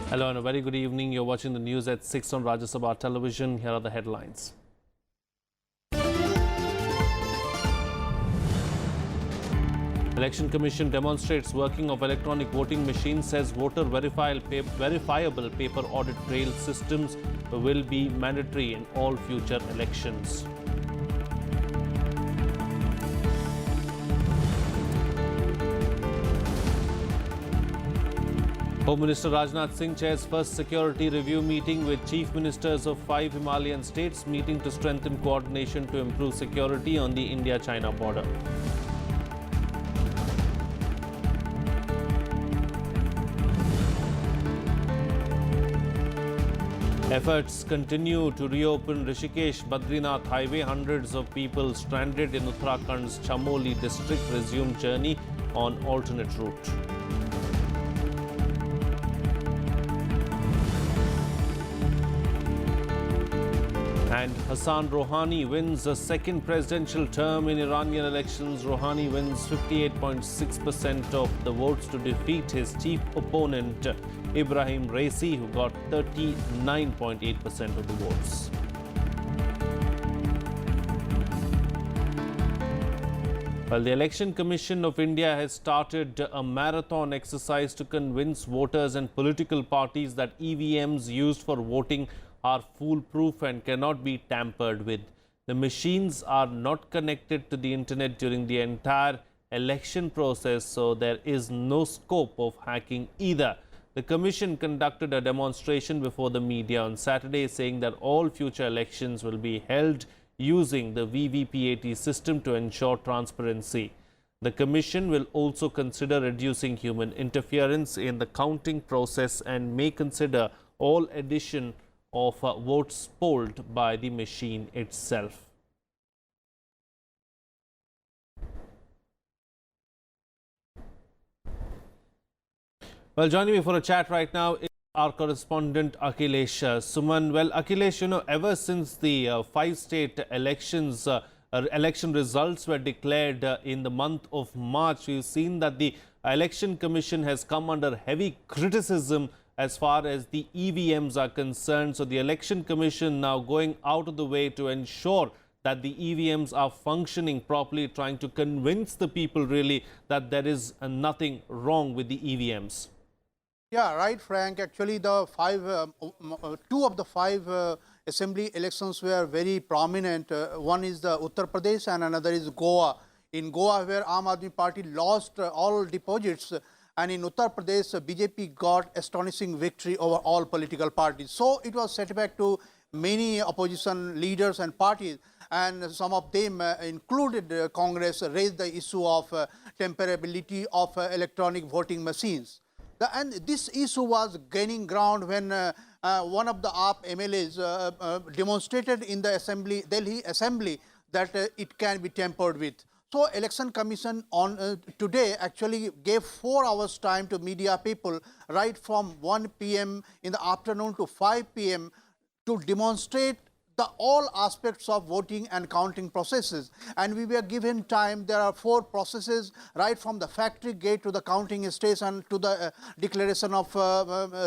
Hello and a very good evening. You're watching the news at 6 on Rajya Sabha television. Here are the headlines. Election Commission demonstrates working of electronic voting machines, says voter verifiable paper audit trail systems will be mandatory in all future elections. Home Minister Rajnath Singh chairs first security review meeting with chief ministers of 5 Himalayan states, meeting to strengthen coordination to improve security on the India-China border. Efforts continue to reopen Rishikesh-Badrinath highway. Hundreds of people stranded in Uttarakhand's Chamoli district resumed journey on alternate route. And Hassan Rouhani wins a second presidential term in Iranian elections. Rouhani wins 58.6% of the votes to defeat his chief opponent, Ibrahim Raisi, who got 39.8% of the votes. Well, the Election Commission of India has started a marathon exercise to convince voters and political parties that EVMs used for voting are foolproof and cannot be tampered with. The machines are not connected to the internet during the entire election process, so there is no scope of hacking either. The Commission conducted a demonstration before the media on Saturday, saying that all future elections will be held using the VVPAT system to ensure transparency. The Commission will also consider reducing human interference in the counting process and may consider all addition of votes polled by the machine itself. Well, joining me for a chat right now is our correspondent Akhilesh Suman. Well, Akhilesh, ever since the 5 state elections, election results were declared in the month of March, we've seen that the Election Commission has come under heavy criticism as far as the EVMs are concerned. So the Election Commission now going out of the way to ensure that the EVMs are functioning properly, trying to convince the people really that there is nothing wrong with the EVMs. Yeah, right, Frank. Actually, the two of the five assembly elections were very prominent. One is the Uttar Pradesh and another is Goa. In Goa, where Aam Aadmi Party lost all deposits, and in Uttar Pradesh, BJP got astonishing victory over all political parties. So it was setback to many opposition leaders and parties, and some of them, included Congress, raised the issue of temperability of electronic voting machines. And this issue was gaining ground when one of the AAP MLAs demonstrated in the Delhi Assembly that it can be tampered with. So Election Commission on today actually gave 4 hours time to media people right from 1 p.m. in the afternoon to 5 p.m. to demonstrate all aspects of voting and counting processes. And we were given time. There are 4 processes, right from the factory gate to the counting station to the declaration of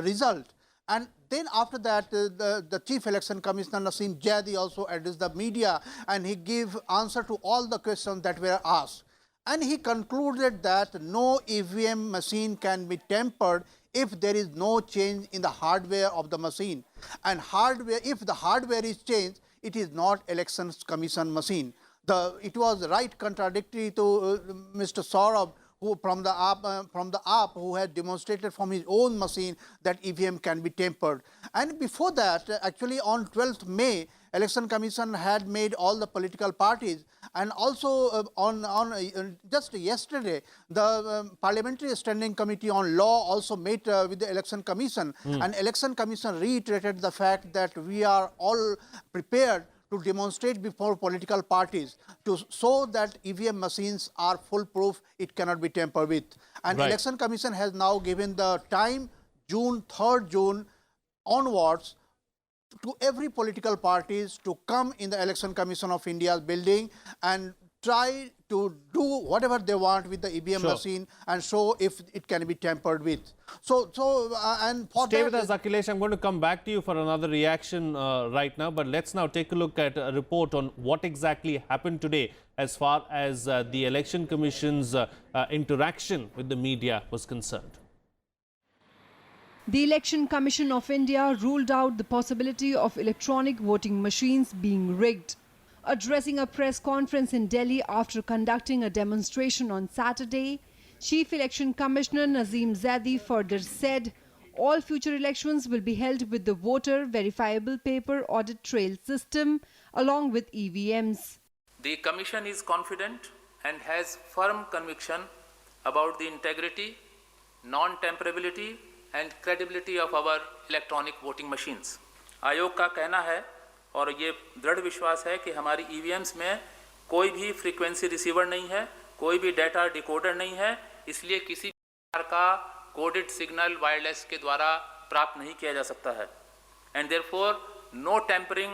result. And then after that, the Chief Election Commissioner Naseem Jaidi also addressed the media, and he gave answer to all the questions that were asked. And he concluded that no EVM machine can be tampered if there is no change in the hardware of the machine. And hardware, if the hardware is changed, it is not Election Commission machine. It was right contradictory to Mr. Saurabh, who from the AAP, who had demonstrated from his own machine that EVM can be tampered. And before that, actually on 12th May, Election Commission had made all the political parties, and also just yesterday, the Parliamentary Standing Committee on Law also met with the Election Commission, and Election Commission reiterated the fact that we are all prepared to demonstrate before political parties to show that EVM machines are foolproof, it cannot be tampered with. And right. Election Commission has now given the time, June, 3rd June onwards, to every political parties to come in the Election Commission of India's building and try to do whatever they want with the EVM Sure. machine and show if it can be tampered with. And for Stay that, with us, Akhilesh. I'm going to come back to you for another reaction right now. But let's now take a look at a report on what exactly happened today as far as the Election Commission's interaction with the media was concerned. The Election Commission of India ruled out the possibility of electronic voting machines being rigged. Addressing a press conference in Delhi after conducting a demonstration on Saturday, Chief Election Commissioner Nazim Zaidi further said all future elections will be held with the voter verifiable paper audit trail system along with EVMs. The Commission is confident and has firm conviction about the integrity, non-tamperability and credibility of our electronic voting machines. आयोग का कहना है और ये दृढ़ विश्वास है कि हमारी EVMs में कोई भी फ्रीक्वेंसी रिसीवर नहीं है, कोई भी डेटा डिकोडर नहीं है, इसलिए किसी प्रकार का कोडेड सिग्नल वायरलेस के द्वारा प्राप्त नहीं किया जा सकता है. And therefore, no tampering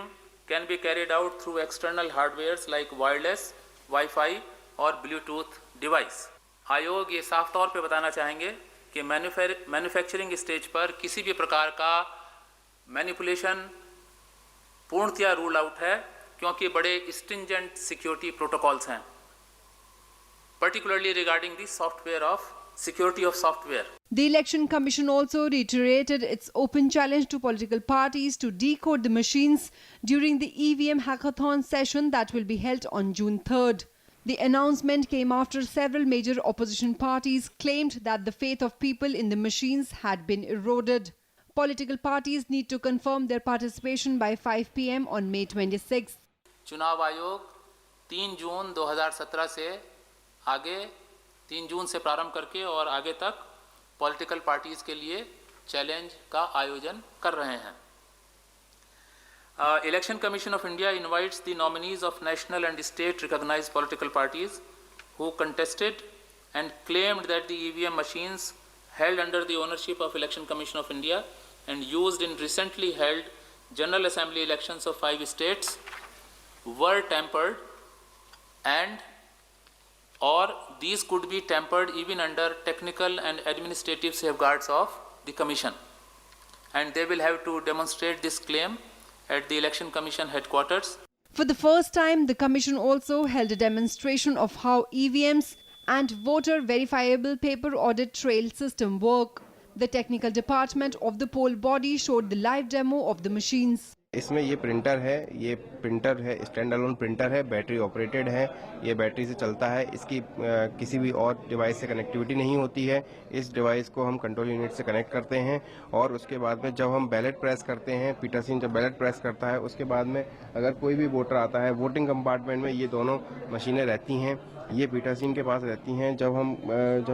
can be carried out through external hardwares like wireless, Wi-Fi और Bluetooth device. आयोग ये साफ तौर पे बताना चाहेंगे कि मैन्युफैक्चरिंग स्टेज पर किसी भी प्रकार का मैनिपुलेशन पूर्णतया रूल आउट है क्योंकि बड़े स्ट्रिंजेंट सिक्योरिटी प्रोटोकॉल्स हैं, particularly regarding the software of security of software. The Election Commission also reiterated its open challenge to political parties to decode the machines during the EVM hackathon session that will be held on June 3rd. The announcement came after several major opposition parties claimed that the faith of people in the machines had been eroded. Political parties need to confirm their participation by 5 p.m. on May 26th. चुनाव आयोग 3 जून 2017 से आगे 3 जून से प्रारंभ करके और आगे तक पॉलिटिकल पार्टीज के लिए चैलेंज का आयोजन कर रहे हैं. Election Commission of India invites the nominees of national and state recognized political parties who contested and claimed that the EVM machines held under the ownership of Election Commission of India and used in recently held General Assembly elections of 5 states were tampered and or these could be tampered even under technical and administrative safeguards of the Commission. And they will have to demonstrate this claim at the Election Commission headquarters. For the first time, the Commission also held a demonstration of how EVMs and voter verifiable paper audit trail system work. The technical department of the poll body showed the live demo of the machines. इसमें ये printer है, stand alone printer है, battery operated है, ये battery से चलता है, इसकी किसी भी और डिवाइस से कनेक्टिविटी नहीं होती है. इस डिवाइस को हम कंट्रोल यूनिट से कनेक्ट करते हैं और उसके बाद में जब हम बैलेट प्रेस करते हैं, पीटरसन जब बैलेट प्रेस करता है उसके बाद में अगर कोई भी वोटर आता है, वोटिंग कंपार्टमेंट में ये दोनों मशीनें रहती हैं, ये पीटरसन के पास रहती हैं. जब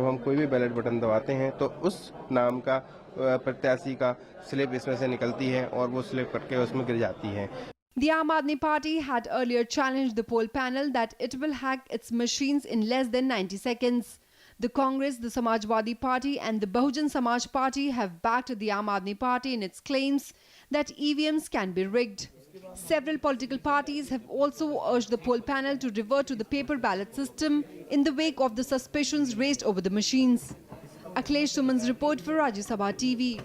हम कोई भी बैलेट बटन दबाते हैं तो उस नाम का प्रत्याशी का स्लिप इसमें से निकलती है और वो स्लिप करके उसमें गिर जाती है. The Aam Aadmi Party had earlier challenged the poll panel that it will hack its machines in less than 90 seconds. The Congress, the Samajwadi Party and the Bahujan Samaj Party have backed the Aam Aadmi Party in its claims that EVMs can be rigged. Several political parties have also urged the poll panel to revert to the paper ballot system in the wake of the suspicions raised over the machines. Akhilesh Suman's report for Rajya Sabha TV.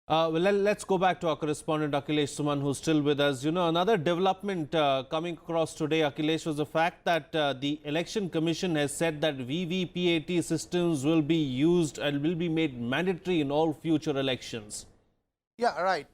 Let's go back to our correspondent Akhilesh Suman, who's still with us. You know, another development coming across today, Akhilesh, was the fact that the Election Commission has said that VVPAT systems will be used and will be made mandatory in all future elections. Yeah, right.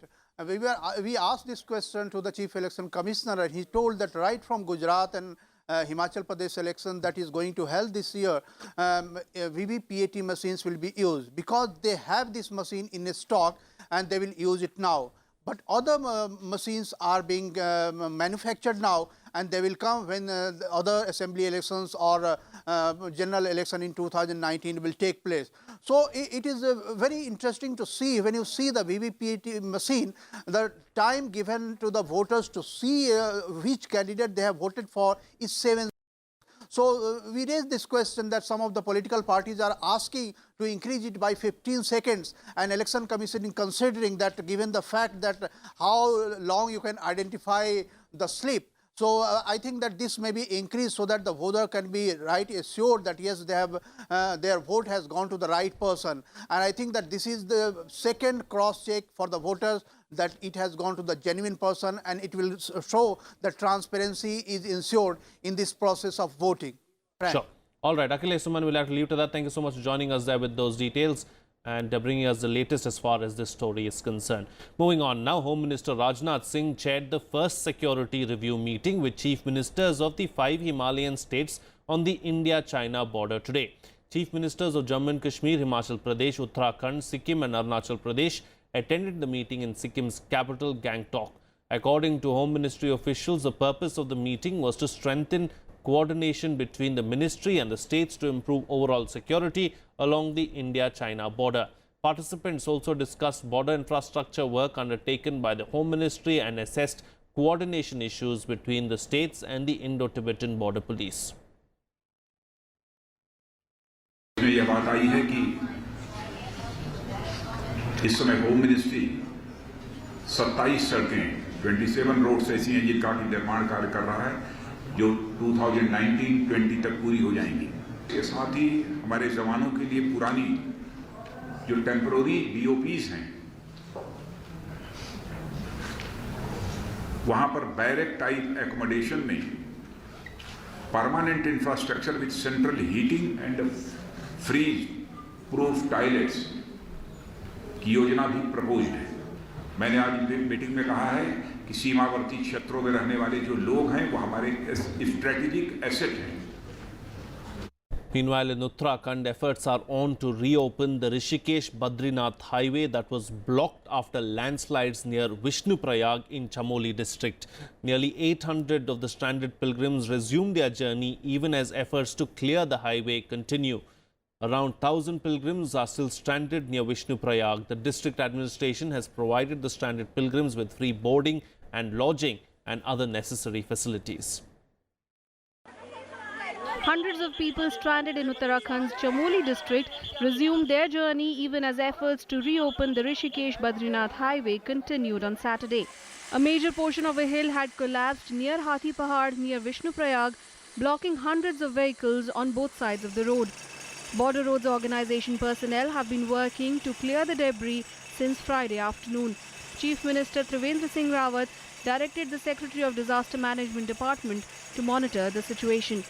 We asked this question to the Chief Election Commissioner and he told that right from Gujarat and Himachal Pradesh election that is going to held this year, VVPAT machines will be used because they have this machine in stock and they will use it now. But other machines are being manufactured now and they will come when the other assembly elections or general election in 2019 will take place. So it is very interesting to see when you see the VVPAT machine, the time given to the voters to see which candidate they have voted for is 7. So we raised this question that some of the political parties are asking to increase it by 15 seconds and Election Commission is considering that given the fact that how long you can identify the slip. So I think that this may be increased so that the voter can be right assured that yes, they have their vote has gone to the right person. And I think that this is the second cross check for the voters, that it has gone to the genuine person, and it will show that transparency is ensured in this process of voting. Frank. Sure. All right, Akhilesh Suman, we'll have to leave to that. Thank you so much for joining us there with those details and bringing us the latest as far as this story is concerned. Moving on now, Home Minister Rajnath Singh chaired the first security review meeting with chief ministers of the 5 Himalayan states on the India-China border today. Chief ministers of Jammu and Kashmir, Himachal Pradesh, Uttarakhand, Sikkim and Arunachal Pradesh attended the meeting in Sikkim's capital, Gangtok. According to Home Ministry officials, the purpose of the meeting was to strengthen coordination between the ministry and the states to improve overall security along the India-China border. Participants also discussed border infrastructure work undertaken by the Home Ministry and assessed coordination issues between the states and the Indo-Tibetan Border Police. ये बात आई है कि इस समय home ministry 27 सड़कें 27 roads ऐसी हैं जिनका निर्माण कार्य कर रहा है, जो 2019-20 तक पूरी हो जाएंगी। इसके साथ ही हमारे जवानों के लिए पुरानी जो टेम्पररी बीओपीज हैं, वहां पर बैरक टाइप एकोमोडेशन में permanent infrastructure with central heating and freeze proof toilets की योजना भी प्रपोज्ड है। मैंने आज मीटिंग में कहा है कि सीमावर्ती क्षेत्रों में रहने वाले जो लोग हैं वो हमारे स्ट्रेटेजिक एसेट हैं। Meanwhile, in Uttarakhand, efforts are on to reopen the Rishikesh-Badrinath highway that was blocked after landslides near Vishnuprayag in Chamoli district. Nearly 800 of the stranded pilgrims resumed their journey even as efforts to clear the highway continue. Around 1,000 pilgrims are still stranded near Vishnuprayag. The district administration has provided the stranded pilgrims with free boarding and lodging and other necessary facilities. Hundreds of people stranded in Uttarakhand's Chamoli district resumed their journey even as efforts to reopen the Rishikesh-Badrinath highway continued on Saturday. A major portion of a hill had collapsed near Hathi Pahad near Vishnuprayag, blocking hundreds of vehicles on both sides of the road. Border Roads Organization personnel have been working to clear the debris since Friday afternoon. Chief Minister Trivendra Singh Rawat directed the Secretary of Disaster Management Department to monitor the situation.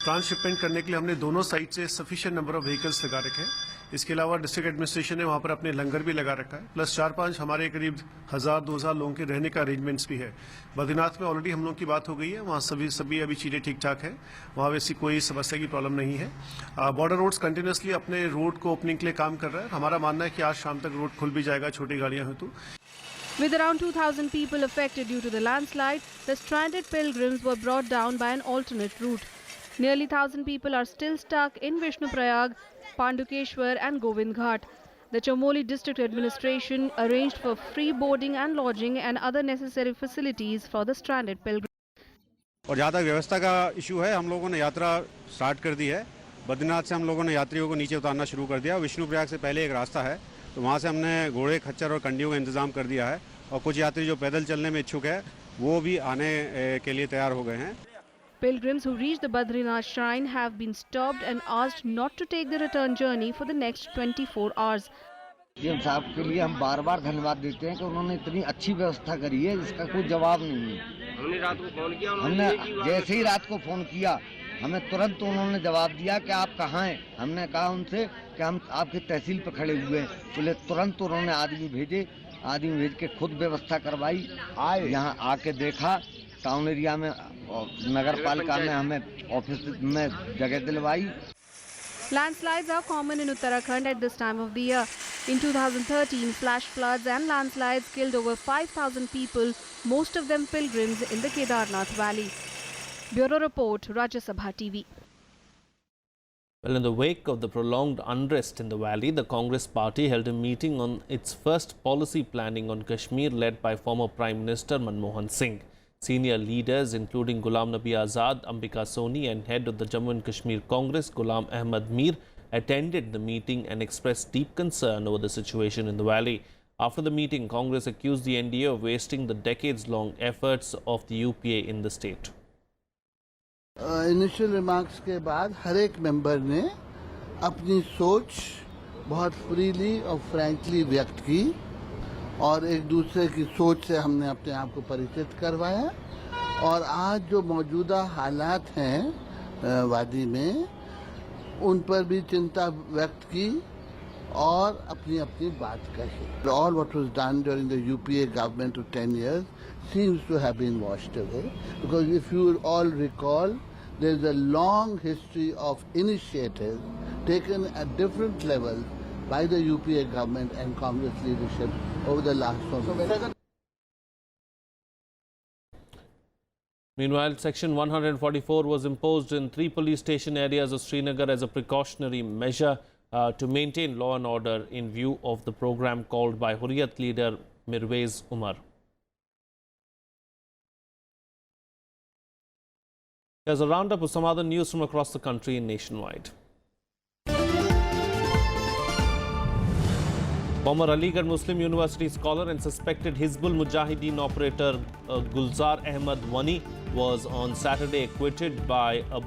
Transshipment करने के लिए हमने दोनों side से sufficient number of vehicles लगा रखे हैं। इसके अलावा डिस्ट्रिक्ट एडमिनिस्ट्रेशन ने वहां पर अपने लंगर भी लगा रखा है, प्लस 4-5 हमारे करीब 1000-2000 लोगों के रहने का अरेंजमेंट्स भी है। बद्रीनाथ में ऑलरेडी हम लोगों की बात हो गई है, वहाँ सभी अभी चीज़ें ठीक ठाक है, वहाँ वैसी कोई समस्या की प्रॉब्लम नहीं है। बॉर्डर रोड्स कंटिन्यूसली अपने रोड को ओपनिंग के लिए काम कर रहा है। हमारा मानना है कि आज शाम तक रोड खुल भी जाएगा छोटी गाड़ियाँ हो तो। With around 2,000 people affected due to the landslide, the stranded pilgrims were brought down by an alternate route. Nearly 1,000 people are still stuck in Vishnuprayag, Pandukeshwar and Govind Ghat. The Chamoli district administration arranged for free boarding and lodging and other necessary facilities for the stranded pilgrims. और जहाँ तक व्यवस्था का issue है, हम लोगों ने यात्रा स्टार्ट कर दी है। बद्रीनाथ से हम लोगों ने यात्रियों को नीचे उतारना शुरू कर दिया। विष्णुप्रयाग से पहले एक रास्ता है, तो वहाँ से हमने घोड़े, खच्चर और कंडियों का इंतजाम कर दिया है और कुछ यात्री जो पैदल चलने में इच्छुक है वो भी आने के लिए तैयार हो गए हैं। Pilgrims who reached the Badrinath shrine have been stopped and asked not to take the return journey for the next 24 hours. CM साहब के लिए हम बार-बार धन्यवाद देते हैं कि उन्होंने इतनी अच्छी व्यवस्था करी है, जिसका कोई जवाब नहीं है। हमने रात को फोन किया, हमने जैसे ही रात को फोन किया, हमें तुरंत उन्होंने जवाब दिया कि आप कहाँ हैं। हमने कहा उनसे कि हम आपकी तहसील पर खड़े हुए हैं। बोले तुरंत उन्होंने आदमी भेज के खुद व्यवस्था करवाई। यहाँ आके देखा, टाउन एरिया में नगर पालिका में हमें ऑफिस में जगह दिलवाई। Landslides are common in Uttarakhand at this time of the year. In 2013, flash floods and landslides killed over 5,000 people, most of them pilgrims in the Kedarnath Valley. Bureau Report, Rajya Sabha TV. Well, in the wake of the prolonged unrest in the valley, the Congress party held a meeting on its first policy planning on Kashmir led by former Prime Minister Manmohan Singh. Senior leaders including Ghulam Nabi Azad, Ambika Soni and head of the Jammu and Kashmir Congress, Ghulam Ahmad Mir, attended the meeting and expressed deep concern over the situation in the valley. After the meeting, Congress accused the NDA of wasting the decades-long efforts of the UPA in the state. Initial remarks के बाद हर एक member ने अपनी सोच बहुत freely और frankly व्यक्त की और एक दूसरे की सोच से हमने अपने आप को परिचित करवाया और आज जो मौजूदा हालात हैं वादी में उन पर भी चिंता व्यक्त की और अपनी अपनी बात कही. All what was done during the UPA government of 10 years seems to have been washed away because if you all recall, there is a long history of initiatives taken at different levels by the UPA government and Congress leadership over the last 4 years. Meanwhile, Section 144 was imposed in 3 police station areas of Srinagar as a precautionary measure to maintain law and order in view of the program called by Hurriyat leader Mirwaiz Umar. Here's a roundup of some other news from across the country and nationwide. Former Aligarh Muslim University scholar and suspected Hizbul Mujahideen operator Gulzar Ahmad Wani was on Saturday acquitted by a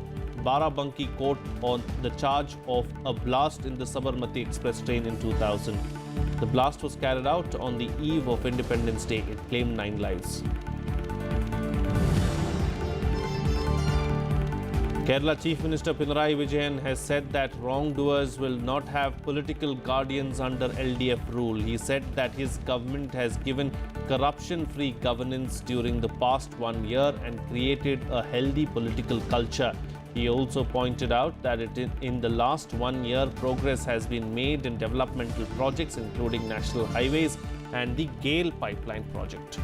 Barabanki court on the charge of a blast in the Sabarmati Express train in 2000. The blast was carried out on the eve of Independence Day. It claimed 9 lives. Kerala Chief Minister Pinarayi Vijayan has said that wrongdoers will not have political guardians under LDF rule. He said that his government has given corruption-free governance during the past 1 year and created a healthy political culture. He also pointed out that in the last 1 year, progress has been made in developmental projects including national highways and the GAIL pipeline project.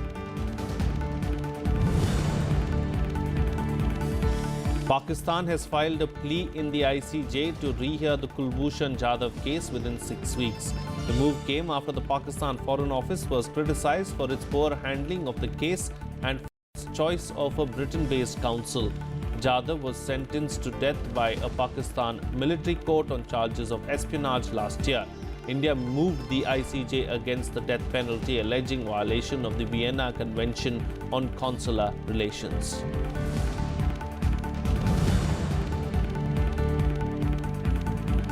Pakistan has filed a plea in the ICJ to rehear the Kulbhushan Jadhav case within 6 weeks. The move came after the Pakistan Foreign Office was criticized for its poor handling of the case and for its choice of a Britain-based counsel. Jadhav was sentenced to death by a Pakistan military court on charges of espionage last year. India moved the ICJ against the death penalty, alleging violation of the Vienna Convention on Consular Relations.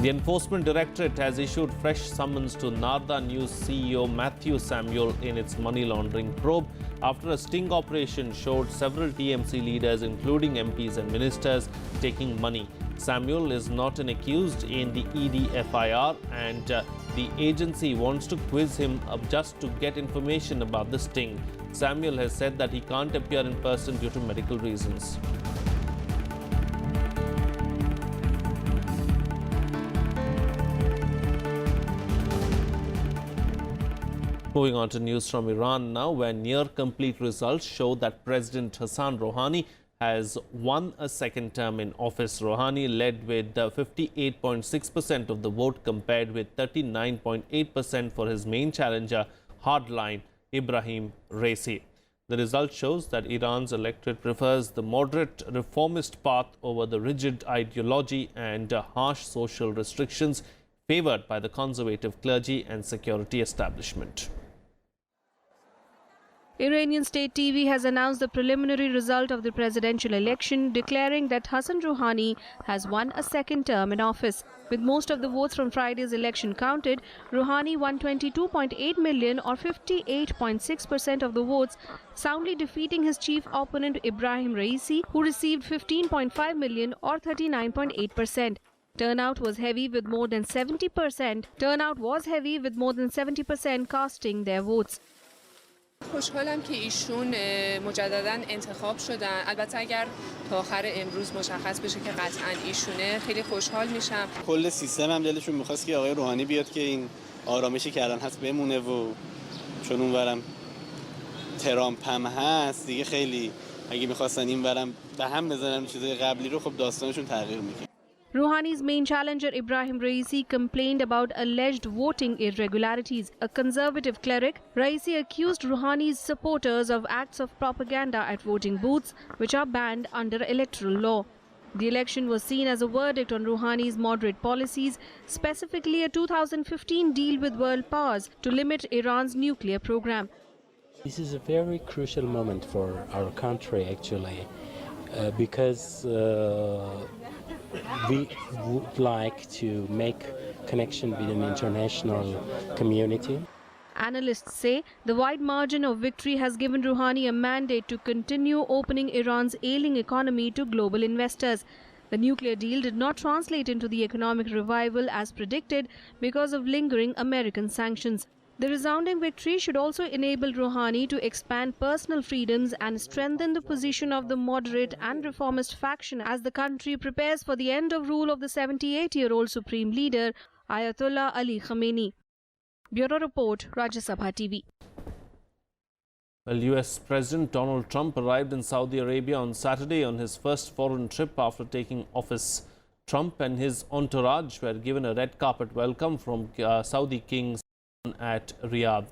The Enforcement Directorate has issued fresh summons to Narda News CEO Matthew Samuel in its money laundering probe after a sting operation showed several TMC leaders, including MPs and ministers, taking money. Samuel is not an accused in the ED FIR and the agency wants to quiz him just to get information about the sting. Samuel has said that he can't appear in person due to medical reasons. Moving on to news from Iran now, where near-complete results show that President Hassan Rouhani has won a second term in office. Rouhani led with 58.6% of the vote compared with 39.8% for his main challenger, hardline Ibrahim Raisi. The result shows that Iran's electorate prefers the moderate reformist path over the rigid ideology and harsh social restrictions favored by the conservative clergy and security establishment. Iranian state TV has announced the preliminary result of the presidential election, declaring that Hassan Rouhani has won a second term in office. With most of the votes from Friday's election counted, Rouhani won 22.8 million or 58.6% of the votes, soundly defeating his chief opponent Ibrahim Raisi, who received 15.5 million or 39.8%. Turnout was heavy with more than 70%. Casting their votes. خوشحالم که ایشون مجددا انتخاب شدن. البته اگر تا آخر امروز مشخص بشه که قطعا ایشونه خیلی خوشحال میشم. کل سیستم هم دلشون می‌خواست که آقای روحانی بیاد که این آرامشی که الان هست بمونه و چون اونورم ترامپ هم هست دیگه خیلی اگه می‌خواستن اینورم به هم بزنن چیزای قبلی رو خب داستانشون تغییر می‌کنه. Rouhani's main challenger Ibrahim Raisi complained about alleged voting irregularities. A conservative cleric, Raisi accused Rouhani's supporters of acts of propaganda at voting booths, which are banned under electoral law. The election was seen as a verdict on Rouhani's moderate policies, specifically a 2015 deal with world powers to limit Iran's nuclear program. This is a very crucial moment for our country, actually, because we would like to make connection with an international community. Analysts say the wide margin of victory has given Rouhani a mandate to continue opening Iran's ailing economy to global investors. The nuclear deal did not translate into the economic revival as predicted because of lingering American sanctions. The resounding victory should also enable Rouhani to expand personal freedoms and strengthen the position of the moderate and reformist faction as the country prepares for the end of rule of the 78-year-old supreme leader Ayatollah Ali Khamenei. Bureau Report, Rajya Sabha TV. Well, US President Donald Trump arrived in Saudi Arabia on Saturday on his first foreign trip after taking office. Trump and his entourage were given a red carpet welcome from Saudi King at Riyadh.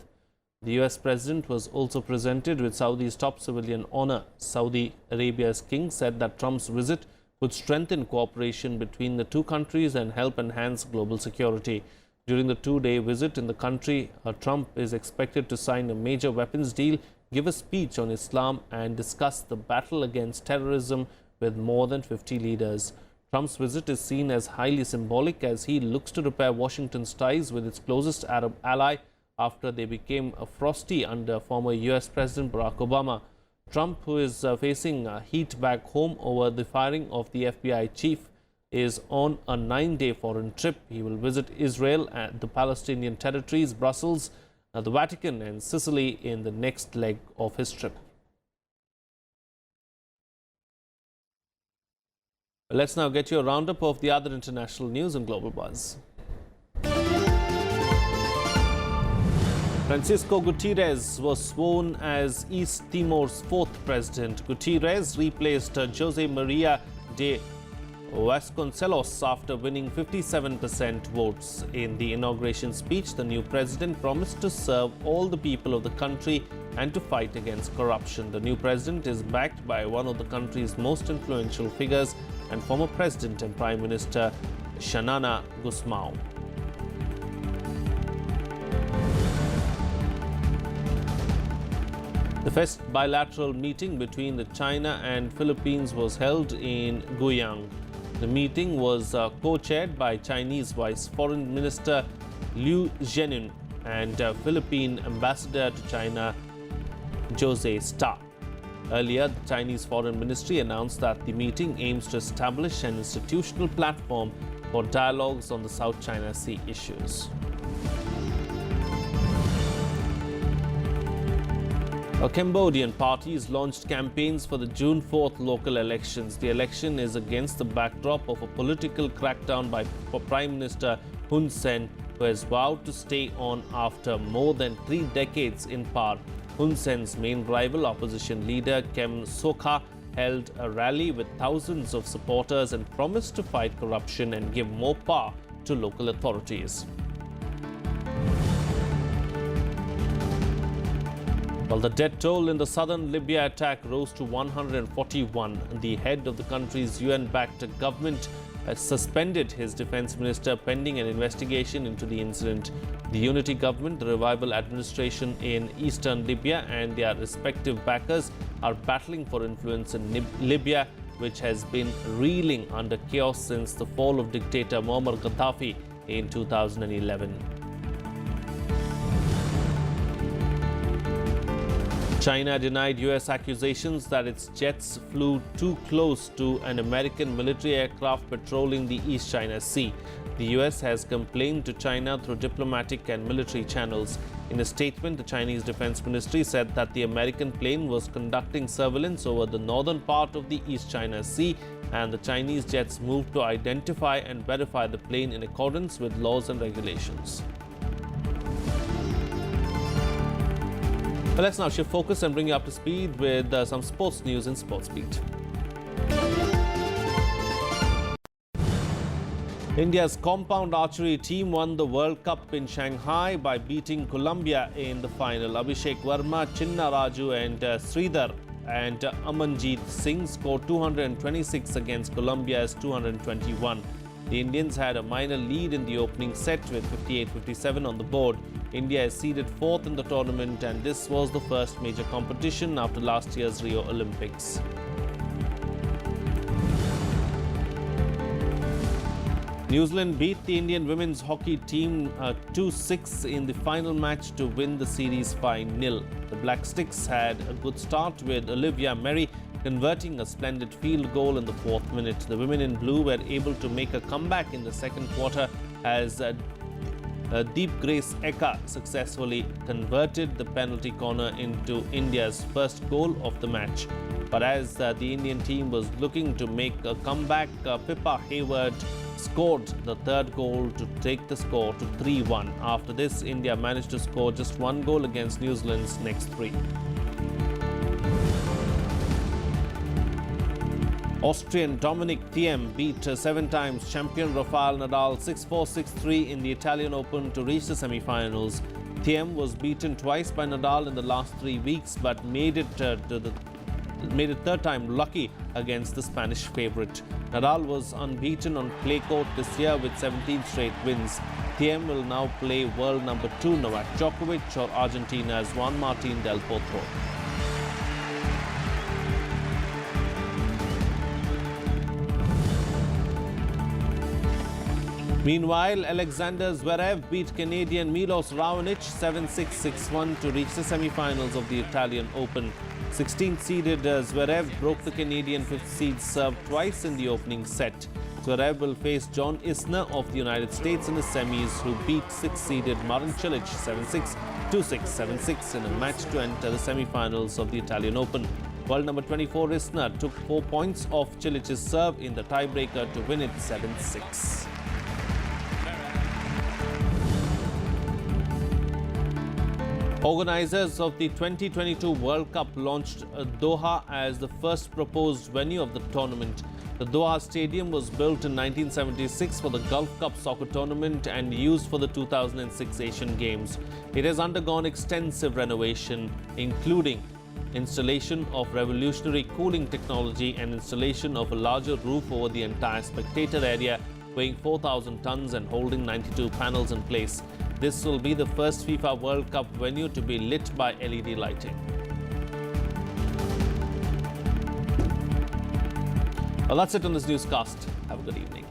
The US President was also presented with Saudi's top civilian honor. Saudi Arabia's king said that Trump's visit would strengthen cooperation between the two countries and help enhance global security. During the two-day visit in the country, Trump is expected to sign a major weapons deal, give a speech on Islam and discuss the battle against terrorism with more than 50 leaders. Trump's visit is seen as highly symbolic as he looks to repair Washington's ties with its closest Arab ally after they became frosty under former US President Barack Obama. Trump, who is facing heat back home over the firing of the FBI chief, is on a 9-day foreign trip. He will visit Israel and the Palestinian territories, Brussels, the Vatican and Sicily in the next leg of his trip. Let's now get you a roundup of the other international news and global buzz. Francisco Gutierrez was sworn as East Timor's fourth president. Gutierrez replaced Jose Maria de Vasconcelos after winning 57% votes. In the inauguration speech, the new president promised to serve all the people of the country and to fight against corruption. The new president is backed by one of the country's most influential figures and former President and Prime Minister Xanana Gusmão. The first bilateral meeting between China and Philippines was held in Guiyang. The meeting was co-chaired by Chinese Vice Foreign Minister Liu Zhenyun and Philippine Ambassador to China Jose Starr. Earlier, the Chinese Foreign Ministry announced that the meeting aims to establish an institutional platform for dialogues on the South China Sea issues. Cambodian parties launched campaigns for the June 4th local elections. The election is against the backdrop of a political crackdown by Prime Minister Hun Sen, who has vowed to stay on after more than 3 decades in power. Hun Sen's main rival, opposition leader Kem Sokha, held a rally with thousands of supporters and promised to fight corruption and give more power to local authorities. Well, the death toll in the southern Libya attack rose to 141. The head of the country's UN-backed government has suspended his defense minister pending an investigation into the incident. The unity government, the revival administration in eastern Libya and their respective backers are battling for influence in Libya, which has been reeling under chaos since the fall of dictator Muammar Gaddafi in 2011. China denied US accusations that its jets flew too close to an American military aircraft patrolling the East China Sea. The US has complained to China through diplomatic and military channels. In a statement, the Chinese Defense Ministry said that the American plane was conducting surveillance over the northern part of the East China Sea, and the Chinese jets moved to identify and verify the plane in accordance with laws and regulations. Well, let's now shift focus and bring you up to speed with some sports news in Sports Beat. India's compound archery team won the World Cup in Shanghai by beating Colombia in the final. Abhishek Verma, Chinna Raju and Sridhar and Amanjeet Singh scored 226 against Colombia's 221. The Indians had a minor lead in the opening set with 58-57 on the board. India is seeded 4th in the tournament, and this was the first major competition after last year's Rio Olympics. New Zealand beat the Indian women's hockey team 2-6 in the final match to win the series 5-0. The Black Sticks had a good start with Olivia Merry converting a splendid field goal in the 4th minute. The women in blue were able to make a comeback in the second quarter as Deep Grace Eka successfully converted the penalty corner into India's first goal of the match. But as the Indian team was looking to make a comeback, Pippa Hayward scored the third goal to take the score to 3-1. After this, India managed to score just one goal against New Zealand's next three. Austrian Dominic Thiem beat 7 times champion Rafael Nadal 6-4, 6-3 in the Italian Open to reach the semi-finals. Thiem was beaten twice by Nadal in the last 3 weeks, but made it third time lucky against the Spanish favourite. Nadal was unbeaten on clay court this year with 17 straight wins. Thiem will now play world number 2 Novak Djokovic or Argentina's Juan Martín del Potro. Meanwhile, Alexander Zverev beat Canadian Milos Raonic 7-6, 6-1 to reach the semi-finals of the Italian Open. 16th-seeded Zverev broke the Canadian 5th-seed serve twice in the opening set. Zverev will face John Isner of the United States in the semis, who beat 6th-seeded Marin Cilic 7-6, 2-6, 7-6 in a match to enter the semi-finals of the Italian Open. World number 24 Isner took 4 points off Cilic's serve in the tiebreaker to win it 7-6. Organizers of the 2022 World Cup launched Doha as the first proposed venue of the tournament. The Doha Stadium was built in 1976 for the Gulf Cup soccer tournament and used for the 2006 Asian Games. It has undergone extensive renovation, including installation of revolutionary cooling technology and installation of a larger roof over the entire spectator area, weighing 4,000 tons and holding 92 panels in place. This will be the first FIFA World Cup venue to be lit by LED lighting. Well, that's it on this newscast. Have a good evening.